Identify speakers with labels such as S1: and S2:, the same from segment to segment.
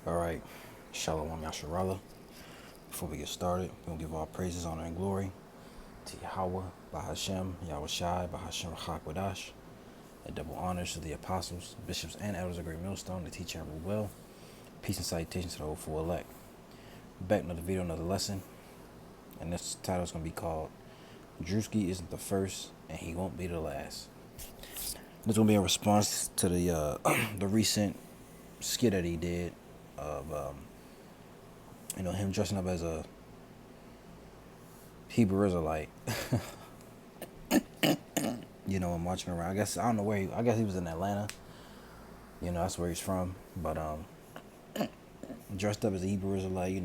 S1: Alright, Shalom Yasharallah. Before we get started, we're going to give all praises, honor, and glory to Yahweh, Bahashem, Yahweh Shai, Bahashem Rachak Wadash, and double honors to the apostles, bishops, and elders of Great Millstone, the teacher and rule well. Peace and salutations to the hopeful elect. Back another video, another lesson, and this title is going to be called Druski isn't the first, and he won't be the last. This is going to be a response to the the recent skit that he did of him dressing up as a Hebrew Israelite, and marching around. I guess I don't know where I guess he was in Atlanta. That's where he's from. But dressed up as a Hebrew Israelite.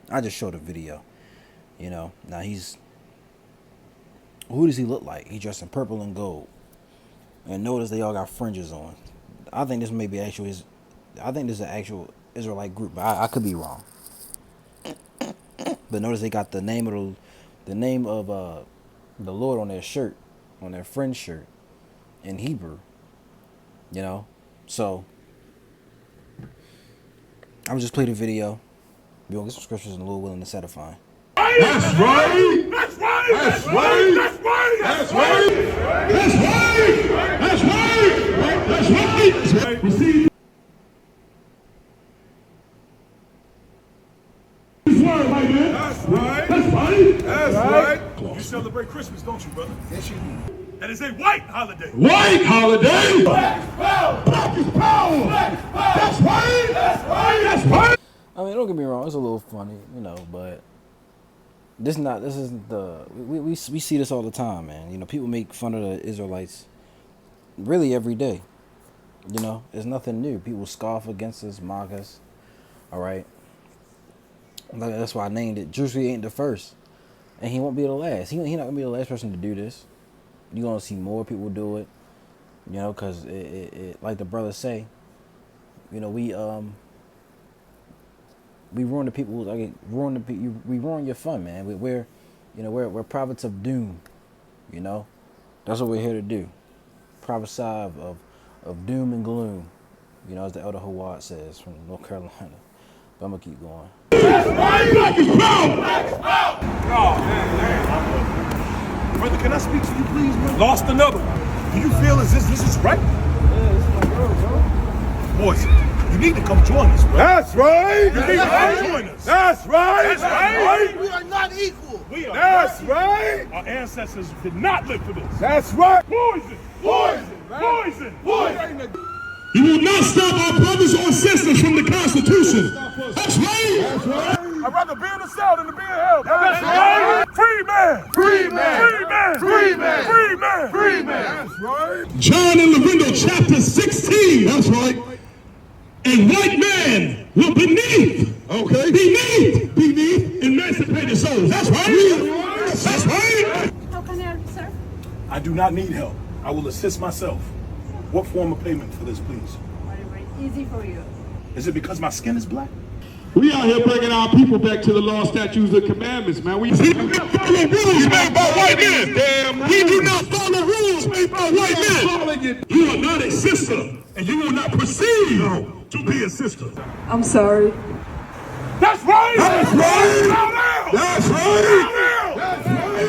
S1: I just showed a video. Now who does he look like? He dressed in purple and gold, and notice they all got fringes on. I think this may be actual. I think this is an actual Israelite group, but I could be wrong. But notice they got the name of the Lord on their shirt, on their fringe shirt, in Hebrew. So I'm just play the video. We're gonna get some scriptures and a little willing to satisfy.
S2: That's right. That's right. That's right. That's right. That's right. That's right. That's right. That's right. Receive this word right there. That's right. That's right. That's right. You celebrate Christmas, don't you, brother? Yes, you do. And it's a white holiday. White holiday. Black is power. Black is power. Black is power. That's right. That's right. That's right.
S1: I mean, don't get me wrong. It's a little funny, but this isn't the we see this all the time, man. People make fun of the Israelites really every day. It's nothing new. People scoff against us, mock us. All right, that's why I named it. Druski ain't the first, and he won't be the last. He not gonna be the last person to do this. You're gonna see more people do it. Because it like the brothers say. We ruin the people. We ruin your fun, man. We're prophets of doom. That's what we're here to do. Prophesy of doom and gloom. As the Elder Hawad says from North Carolina. But I'm gonna keep going.
S2: That's right. Black is power. Black is power. Oh man. Brother, can I speak to you, please, man? Lost another one. Do you feel as if this is right?
S1: Yeah, this is my girl, bro.
S2: Boys, you need to come join us, bro. That's right. You need to come join us. That's right. That's right.
S3: We are not equal.
S2: We are. That's right. Our ancestors did not live for this. That's right. Poison. Poison. Poison. Poison. You will not stop our brothers or sisters from the Constitution. That's right. That's right. I'd rather be in the cell than to be in hell. That's right. Free man. Free man. Free man. Free man. Free man. Free man. That's right. John in the window, chapter 16. That's right. And white man will beneath, beneath emancipated souls. That's right. That's right.
S4: How can I help you, sir?
S2: I do not need help. I will assist myself. What form of payment for this, please?
S4: Whatever is easy for you.
S2: Is it because my skin is black?
S5: We out here bringing our people back to the law, statutes, and commandments, man. We do not follow rules made by white men. Damn right. We do not follow rules made by white men. You are not a sister, and you will not proceed to be a sister.
S4: I'm sorry.
S2: That's right. That's right. That's right. That's right. That's right.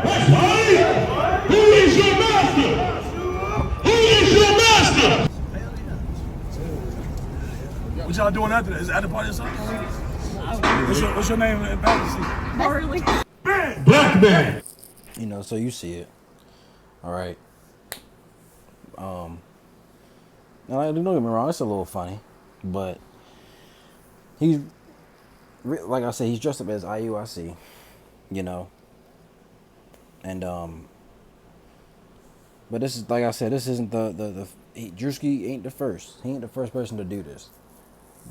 S2: That's right. Who is your master? Who is your master? What y'all doing after that? Is that the party or something? What's your name in Pakistan?
S4: Marley.
S2: Man. Black man.
S1: So you see it. All right. Now, don't get me wrong, it's a little funny, but he's, like I said, he's dressed up as IUIC, and but this is, like I said, this isn't Druski ain't the first. He ain't the first person to do this,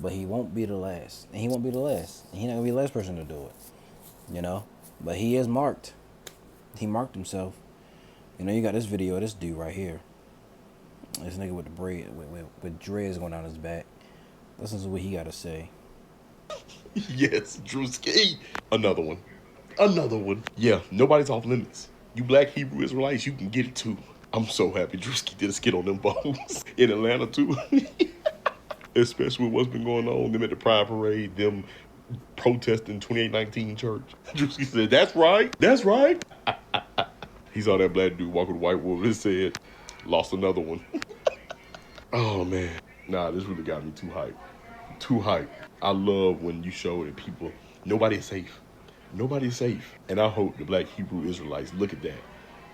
S1: but he won't be the last, and he won't be the last, and he's not gonna be the last person to do it, but he is marked. He marked himself. You got this video of this dude right here. This nigga with the braid, with dreads going down his back. Listen to what he got to say.
S6: Yes, Druski. Another one. Another one. Yeah, nobody's off limits. You black Hebrew Israelites, you can get it too. I'm so happy Druski did a skit on them bones in Atlanta too. Especially with what's been going on, them at the Pride Parade, them protesting 2819 church. Druski said, that's right, that's right. He saw that black dude walk with a white woman and said, lost another one. Oh man. Nah, this really got me too hyped. Too hyped. I love when you show that people, nobody's safe. Nobody's safe. And I hope the black Hebrew Israelites look at that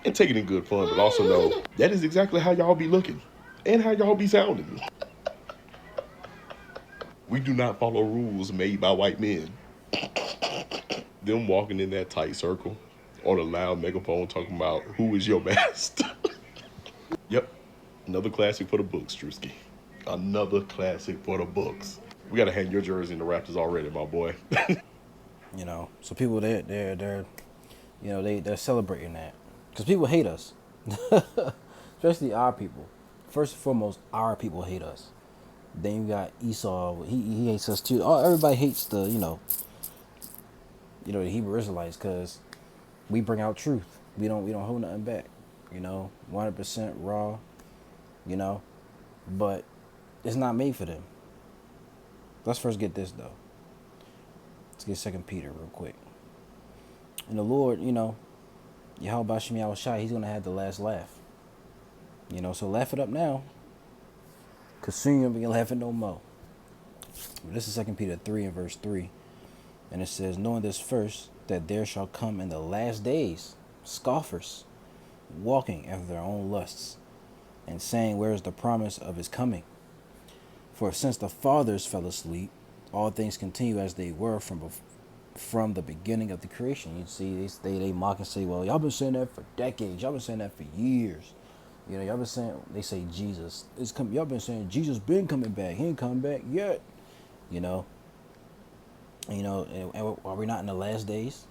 S6: and take it in good fun, but also know that is exactly how y'all be looking and how y'all be sounding. We do not follow rules made by white men. Them walking in that tight circle on a loud megaphone talking about who is your best. Yep. Another classic for the books, Druski. Another classic for the books. We gotta hang your jersey in the Raptors already, my boy.
S1: You know, so people they're you know, they're celebrating that because people hate us, especially our people. First and foremost, our people hate us. Then you got Esau. He hates us too. Oh, everybody hates the the Hebrew Israelites because we bring out truth. We don't hold nothing back. 100% raw. You know, but it's not made for them. Let's first get this though. Let's get 2 Peter real quick. And the Lord, Yahweh Bashem Yahweh Shai, he's gonna have the last laugh. So laugh it up now. Cause soon you'll be laughing no more. But this is 2 Peter 3 and verse 3. And it says, knowing this first, that there shall come in the last days scoffers, walking after their own lusts, and saying, where is the promise of his coming? For since the fathers fell asleep, all things continue as they were from the beginning of the creation. You see, they mock and say, well, y'all been saying that for decades. Y'all been saying that for years. Y'all been saying, they say Jesus is coming. Y'all been saying Jesus been coming back. He ain't coming back yet. And are we not in the last days?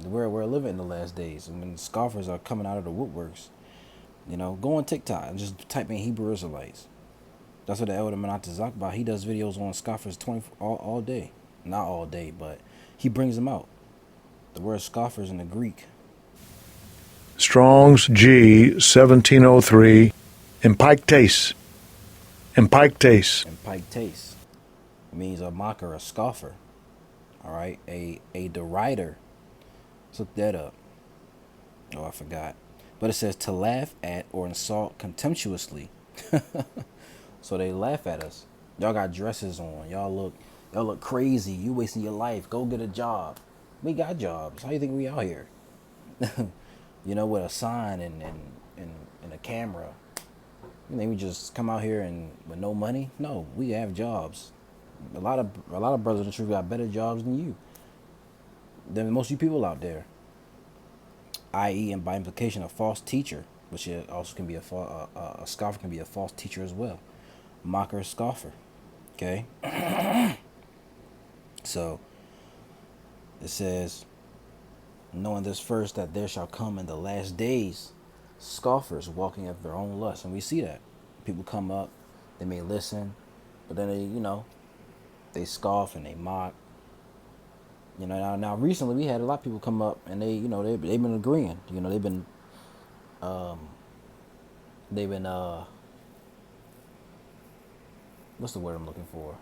S1: We're living in the last days. And when scoffers are coming out of the woodworks, go on TikTok and just type in Hebrew Israelites. That's what the elder Menachem talk about. He does videos on scoffers all day. Not all day, but he brings them out. The word scoffers in the Greek.
S2: Strong's G 1703. Impictes. Impictes.
S1: Impictes means a mocker, a scoffer. All right, a derider. Let's look that up. Oh, I forgot. But it says to laugh at or insult contemptuously. So they laugh at us. Y'all got dresses on. Y'all look crazy. You wasting your life. Go get a job. We got jobs. How you think we out here? With a sign and a camera. You think we just come out here and with no money? No, we have jobs. A lot of brothers in the truth got better jobs than you. Than most of you people out there. I.e., and by implication, a false teacher, which also can be a scoffer can be a false teacher as well. Mocker, scoffer. Okay. So it says, knowing this first, that there shall come in the last days scoffers walking after their own lust. And we see that. People come up, they may listen, but then they scoff and they mock. Now recently we had a lot of people come up and they've been agreeing. They've been what's the word I'm looking for?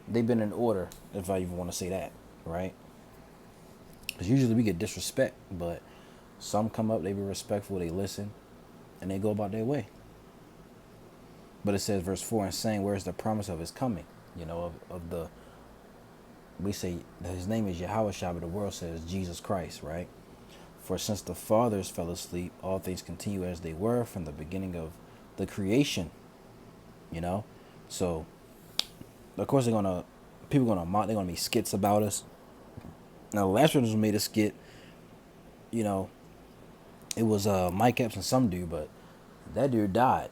S1: They've been in order, if I even want to say that, right? Because usually we get disrespect, but some come up, they be respectful, they listen, and they go about their way. But it says, verse 4, and saying, where is the promise of his coming? We say that his name is Yahweh Shai, but the world says Jesus Christ, right? For since the fathers fell asleep, all things continue as they were from the beginning of the creation. So of course people gonna mock, they're gonna make skits about us. Now the last one was made a skit, it was Mike Epps and some dude, but that dude died.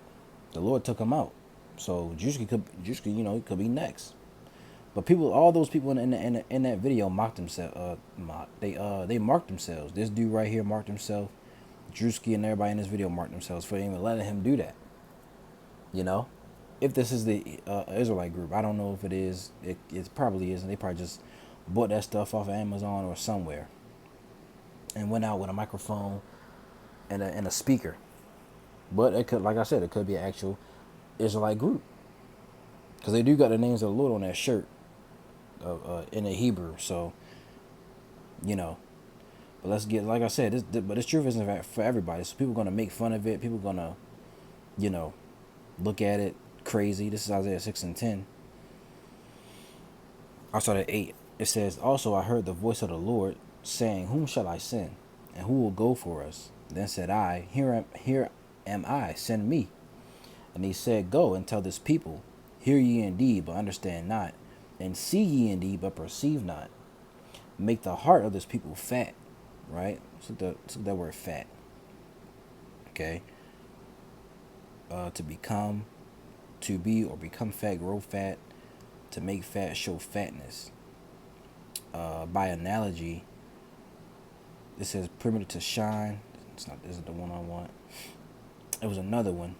S1: The Lord took him out. So Druski could be next. But all those people in that video mocked themselves. They marked themselves. This dude right here marked himself. Druski and everybody in this video marked themselves for even letting him do that. If this is the Israelite group, I don't know if it is. It probably is, and they probably just bought that stuff off of Amazon or somewhere, and went out with a microphone and a speaker. But it could, like I said, it could be an actual Israelite group, because they do got the names of the Lord on that shirt, in the Hebrew. So, you know, but let's get, like I said, but this truth isn't for everybody. So people gonna make fun of it. People gonna, you know, look at it crazy. This is Isaiah 6:10. I started at 8. It says, "Also I heard the voice of the Lord saying, Whom shall I send? And who will go for us? Then said I, Here am I, send me. And he said, Go and tell this people, Hear ye indeed, but understand not, and see ye indeed, but perceive not. Make the heart of this people fat." Right? So that word fat. Okay? To become, to be or become fat, grow fat, to make fat, show fatness. By analogy, it says primitive to shine. It's not. This isn't the one I want. It was another one.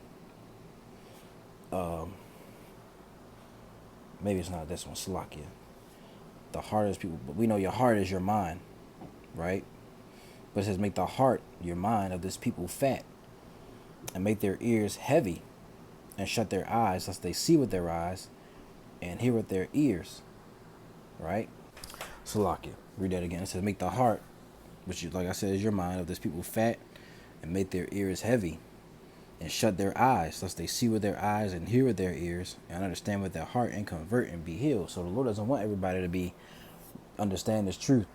S1: Maybe it's not this one. Slovakia. The heart is people, but we know your heart is your mind, right? But it says make the heart, your mind, of this people fat, and make their ears heavy, and shut their eyes, lest they see with their eyes, and hear with their ears. Right? Slovakia. Read that again. It says make the heart, which, like I said, is your mind, of this people fat, and make their ears heavy, and shut their eyes, lest they see with their eyes and hear with their ears and understand with their heart and convert and be healed. So the Lord doesn't want everybody to understand this truth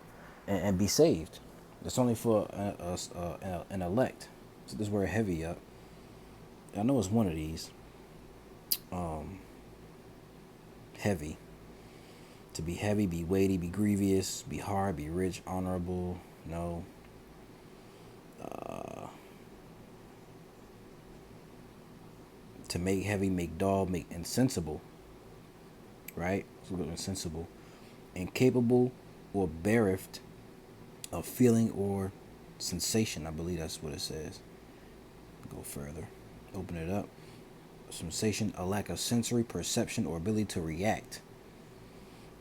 S1: and be saved. It's only for an elect. So this word heavy up. I know it's one of these. Heavy. To be heavy, be weighty, be grievous, be hard, be rich, honorable. No. To make heavy, make dull, make insensible. Right? So insensible. Incapable or bereft of feeling or sensation. I believe that's what it says. Go further. Open it up. Sensation, a lack of sensory perception or ability to react.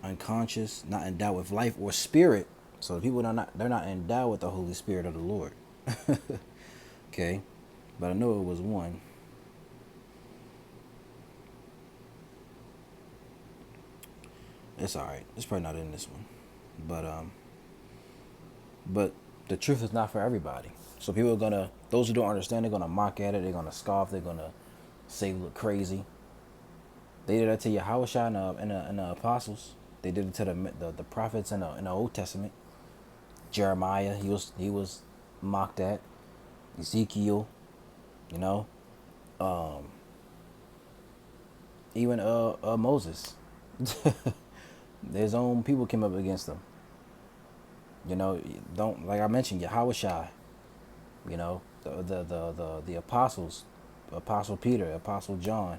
S1: Unconscious, not endowed with life or spirit. So the people they're not endowed with the Holy Spirit of the Lord. Okay? But I know it was one. It's alright. It's probably not in this one. But the truth is not for everybody. So people are those who don't understand, they're gonna mock at it, they're gonna scoff, they're gonna say we look crazy. They did that to Yahushua and the apostles. They did it to the prophets in the Old Testament. Jeremiah, he was mocked at. Ezekiel, you know, even Moses. His own people came up against him. You know, don't, like I mentioned, Yahushua. You know, the apostles, Apostle Peter, Apostle John.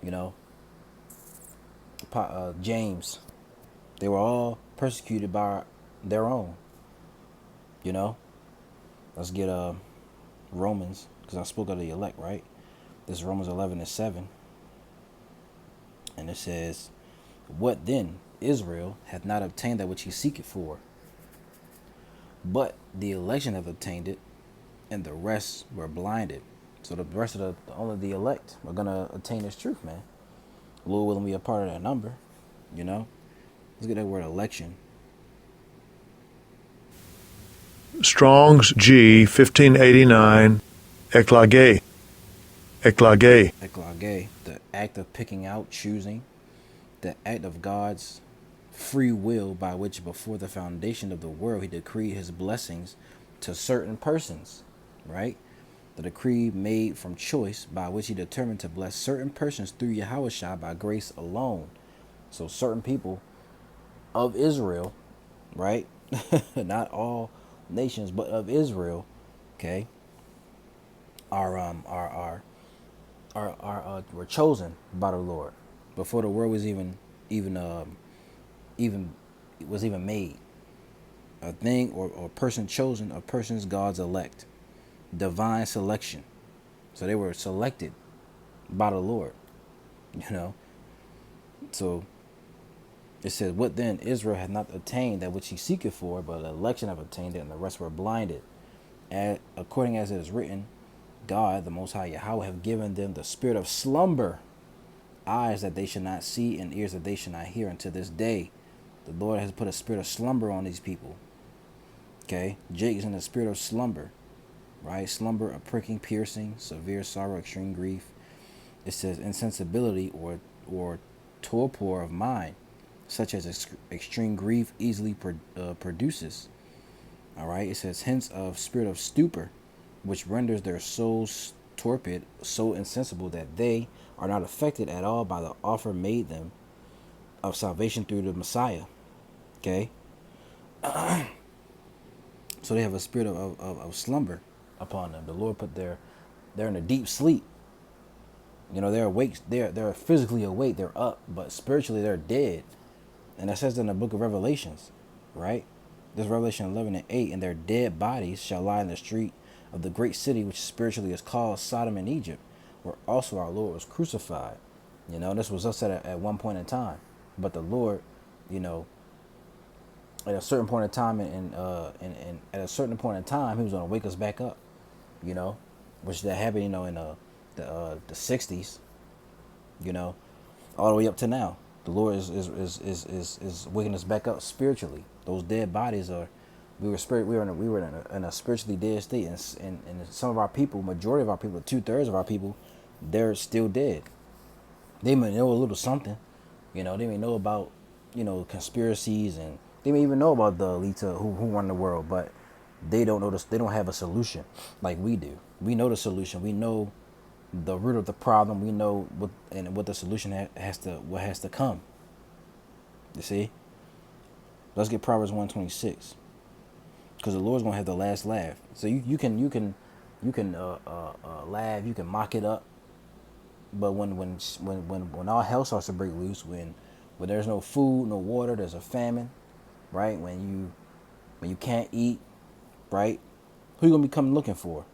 S1: You know, James. They were all persecuted by their own. You know, let's get Romans, because I spoke of the elect, right? This is Romans 11:7, and it says, "What then? Israel hath not obtained that which he seeketh for, but the election have obtained it, and the rest were blinded." So the rest of only the elect are gonna attain this truth, man. Lord willing, we a part of that number, you know. Let's get that word election.
S2: Strong's G 1589, eklage. Eklage.
S1: Eklage, the act of picking out, choosing, the act of God's free will by which before the foundation of the world he decreed his blessings to certain persons, right? The decree made from choice by which he determined to bless certain persons through Yahushua by grace alone. So certain people of Israel, right? Not all nations, but of Israel, okay, were chosen by the Lord before the world was even made. A thing or person chosen, a person's God's elect. Divine selection. So they were selected by the Lord. You know? So it says, "What then? Israel had not attained that which he seeketh for, but the election have obtained it, and the rest were blinded." according as it is written, God, the Most High Yahweh, have given them the spirit of slumber, eyes that they should not see and ears that they should not hear unto this day. The Lord has put a spirit of slumber on these people. Okay, Jake is in the spirit of slumber, right? Slumber, a pricking, piercing, severe sorrow, extreme grief. It says insensibility or torpor of mind, such as extreme grief easily produces. All right, it says hence of spirit of stupor, which renders their souls torpid, so insensible that they are not affected at all by the offer made them of salvation through the Messiah. Okay, so they have a spirit of slumber upon them. The Lord put they're in a deep sleep. You know, they're awake. They're physically awake. They're up, but spiritually they're dead. And that says in the book of Revelations, right? This Revelation 11 and 8, and their dead bodies shall lie in the street of the great city, which spiritually is called Sodom and Egypt, where also our Lord was crucified. You know, this was us at one point in time. But the Lord, you know, at a certain point in time, and at a certain point in time, He was going to wake us back up. You know, which that happened, you know, in the 60s. You know, all the way up to now. The Lord is waking us back up spiritually. Those dead bodies are, we were in a spiritually dead state, and some of our people, majority of our people, 2/3 of our people, they're still dead. They may know a little something, you know. They may know about, you know, conspiracies, and they may even know about the elites who run the world, but they don't know this. They don't have a solution like we do. We know the solution. We know the root of the problem. We know what the solution has to come. You see? Let's get Proverbs 126, because the Lord's gonna have the last laugh. So you can laugh, you can mock it up, but when all hell starts to break loose, when there's no food, no water, there's a famine, right? When you can't eat, right? Who you gonna be coming looking for?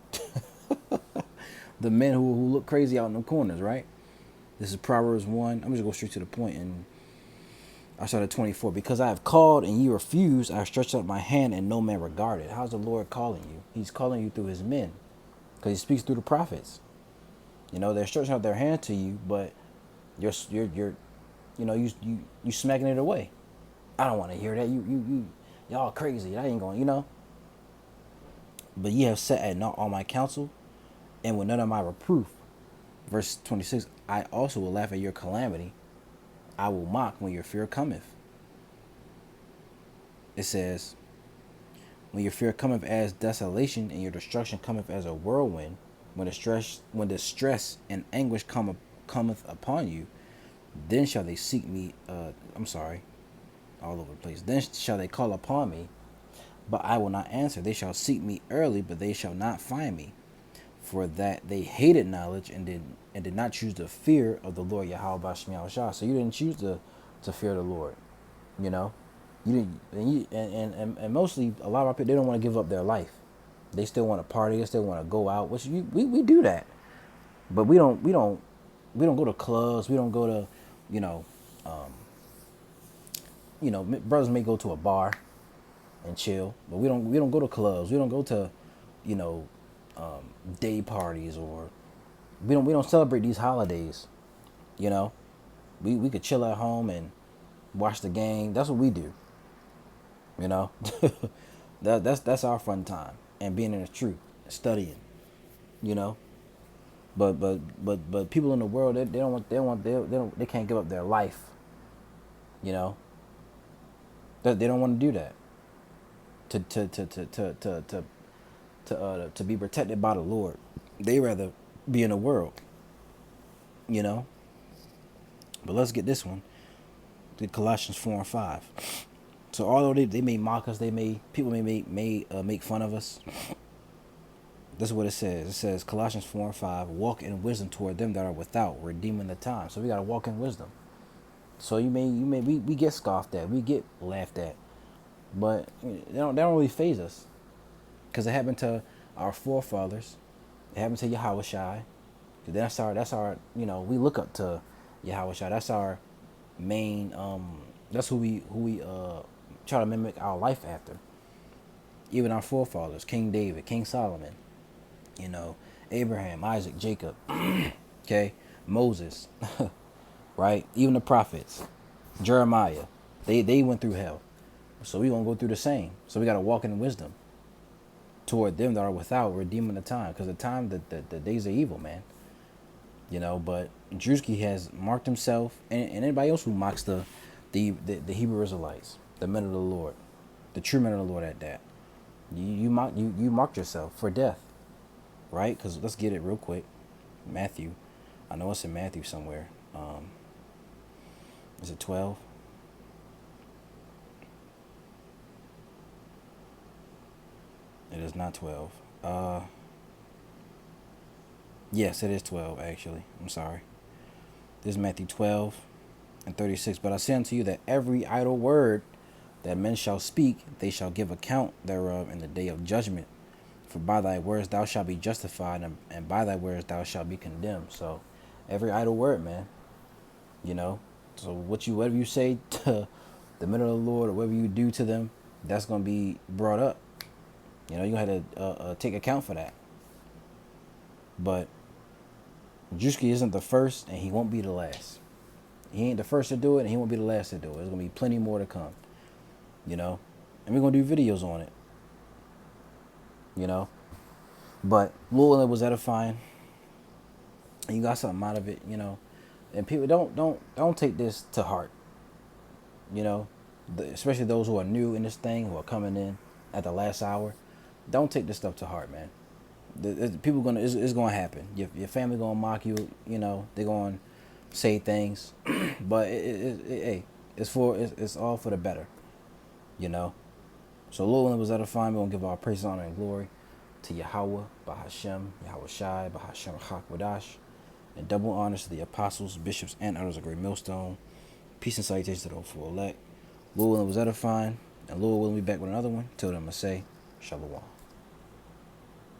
S1: The men who look crazy out in the corners, right? This is Proverbs 1. I'm just go straight to the point, and I started 24. Because I have called and ye refused, I have stretched out my hand and no man regarded. How's the Lord calling you? He's calling you through His men, because He speaks through the prophets. You know, they're stretching out their hand to you, but you're you know, you smacking it away. I don't want to hear that. Y'all crazy. I ain't going. You know. But ye have set at naught all my counsel, and with none of my reproof. Verse 26, I also will laugh at your calamity. I will mock when your fear cometh. It says, when your fear cometh as desolation, and your destruction cometh as a whirlwind, when distress and anguish cometh upon you, then shall they seek me, all over the place. Then shall they call upon me, but I will not answer. They shall seek me early, but they shall not find me. For that they hated knowledge and did not choose the fear of the Lord Yahweh B'Shem Yahushua. So you didn't choose to fear the Lord, you know. You didn't, and mostly a lot of our people, they don't want to give up their life. They still want to party. They still want to go out. Which we do that, but we don't go to clubs. We don't go to, brothers may go to a bar and chill, but we don't go to clubs. We don't go to, day parties, or we don't celebrate these holidays. You know, we could chill at home and watch the game. That's what we do. You know, that's our fun time, and being in the truth, studying. You know, but people in the world, they can't give up their life. You know, they don't want to do that. To be protected by the Lord, they rather be in the world, you know. But let's get this one, the Colossians 4 and 5. So although they may mock us, people may make fun of us. This is what it says. It says Colossians 4 and 5, walk in wisdom toward them that are without, redeeming the time. So we gotta walk in wisdom. So we get scoffed at, we get laughed at, but they don't really faze us. Because it happened to our forefathers. It happened to Yahweh Shai. That's our we look up to Yahweh Shai. That's our main that's who we try to mimic our life after. Even our forefathers, King David, King Solomon, Abraham, Isaac, Jacob, okay, Moses, right? Even the prophets, Jeremiah, they went through hell. So we gonna go through the same. So we gotta walk in wisdom toward them that are without, redeeming the time, because the days are evil, man. But Druski has marked himself, and anybody else who mocks the Hebrew Israelites, the men of the Lord, the true men of the Lord at that. You marked yourself for death, right? Because let's get it real quick. Matthew, I know it's in Matthew somewhere. Is it 12? It is not 12. Yes, it is 12, actually. I'm sorry. This is Matthew 12:36. But I say unto you that every idle word that men shall speak, they shall give account thereof in the day of judgment. For by thy words thou shalt be justified, and by thy words thou shalt be condemned. So, every idle word, man. So whatever you say to the men of the Lord, or whatever you do to them, that's gonna be brought up. You're gonna have to take account for that. But Druski isn't the first, and he won't be the last. He ain't the first to do it, and he won't be the last to do it. There's gonna be plenty more to come. And we're gonna do videos on it. But Lord, it was edifying, and you got something out of it. And people don't take this to heart. Especially those who are new in this thing, who are coming in at the last hour. Don't take this stuff to heart, man. It's gonna happen. Your family gonna mock you. They're gonna say things, but it's all for the better. So Lord, when it was edifying, we're gonna give our praise, honor, and glory to Yahweh, Bahashem, Yahweh Shai, Bahashem Hakwadash, and double honors to the apostles, bishops, and elders of Great Millstone. Peace and salutations to those who elect. Lord, when it was edifying, and Lord, we'll be back with another one. Till then, I say, Shalom.